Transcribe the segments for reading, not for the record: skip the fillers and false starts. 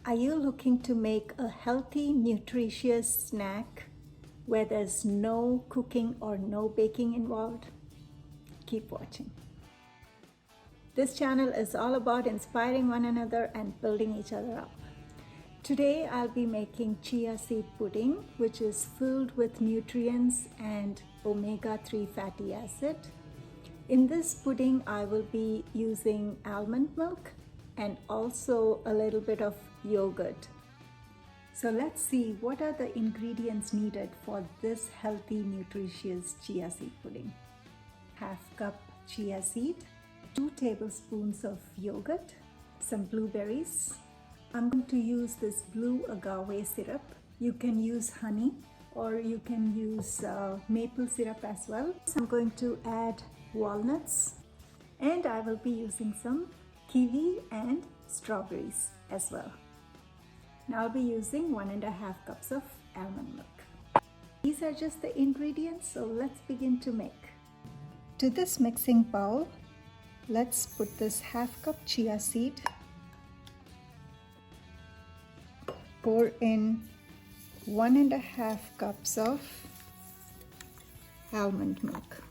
Are you looking to make a healthy, nutritious snack where there's no cooking or no baking involved? Keep watching. This channel is all about inspiring one another and building each other up. Today I'll be making chia seed pudding, which is filled with nutrients and omega-3 fatty acid. In this pudding, I will be using almond milk and also a little bit of yogurt. So let's see what are the ingredients needed for this healthy, nutritious chia seed pudding. Half cup chia seed, 2 tablespoons of yogurt, some blueberries. I'm going to use this blue agave syrup. You can use honey or you can use maple syrup as well. So I'm going to add walnuts and I will be using some kiwi and strawberries as well. Now I'll be using 1.5 cups of almond milk. These are just the ingredients, so let's begin to make. To this mixing bowl, let's put this half cup chia seed. Pour in 1.5 cups of almond milk.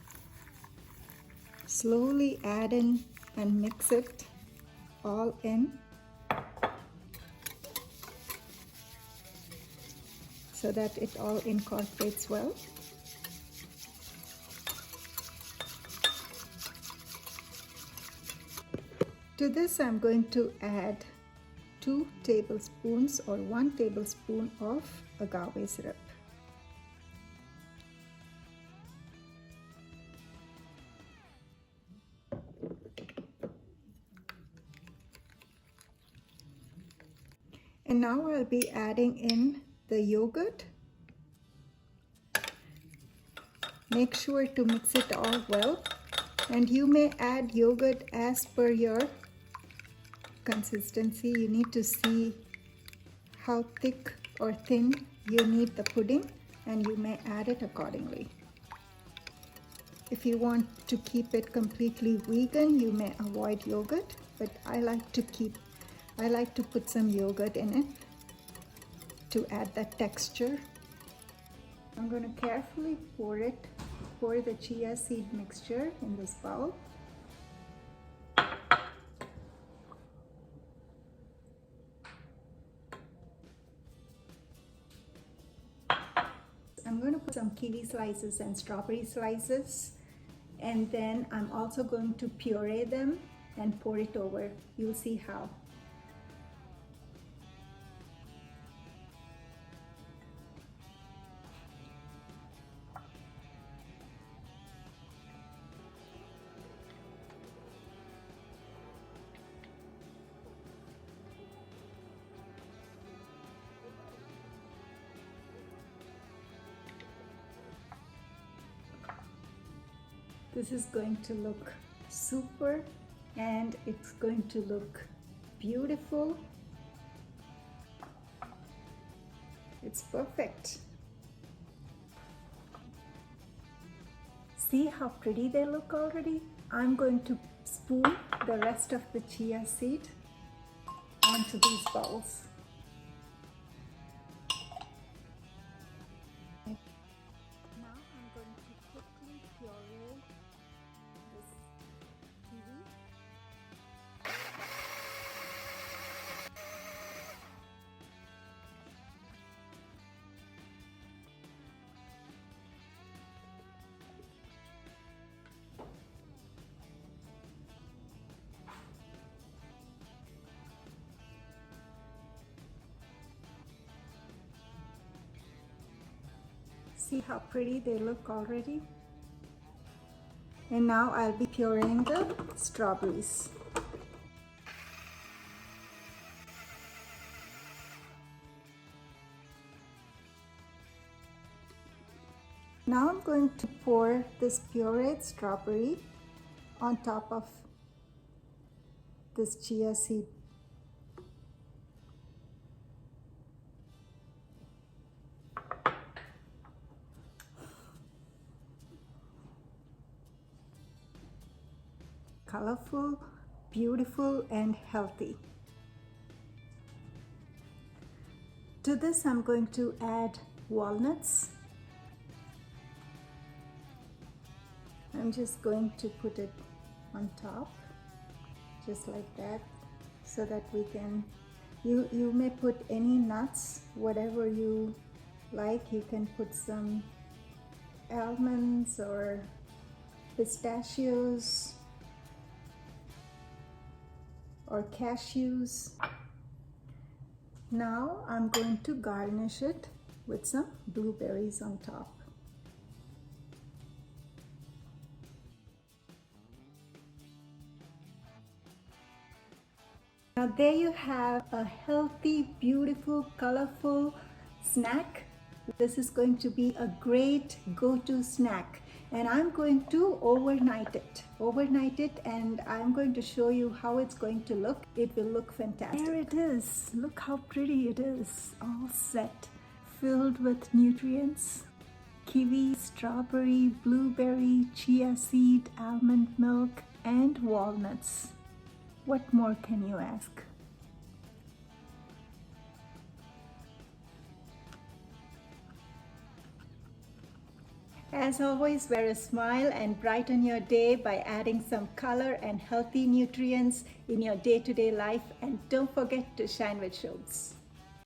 Slowly add in and mix it all in so that it all incorporates well. To this I'm going to add 2 tablespoons or 1 tablespoon of agave syrup. And now I'll be adding in the yogurt. Make sure to mix it all well, and you may add yogurt as per your consistency. You need to see how thick or thin you need the pudding, and you may add it accordingly. If you want to keep it completely vegan, you may avoid yogurt, but I like to put some yogurt in it to add that texture. I'm going to carefully pour the chia seed mixture in this bowl. I'm going to put some kiwi slices and strawberry slices, and then I'm also going to puree them and pour it over. You'll see how. This is going to look super and it's going to look beautiful. It's perfect. See how pretty they look already? I'm going to spoon the rest of the chia seed onto these bowls. Now I'm going to quickly puree this kiwi. See how pretty they look already? And now I'll be pureeing the strawberries. Now I'm going to pour this pureed strawberry on top of this chia seed. Colorful, beautiful, and healthy. To this, I'm going to add walnuts. I'm just going to put it on top, just like that, so that we can, you may put any nuts, whatever you like. You can put some almonds or pistachios or cashews. Now I'm going to garnish it with some blueberries on top. Now there you have a healthy, beautiful, colorful snack. This is going to be a great go-to snack, and I'm going to overnight it, and I'm going to show you how it's going to look. It will look fantastic. There it is. Look how pretty it is, all set, filled with nutrients. Kiwi, strawberry, blueberry, chia seed, almond milk, and walnuts. What more can you ask? As always, wear a smile and brighten your day by adding some color and healthy nutrients in your day-to-day life, and don't forget to shine with Shobs.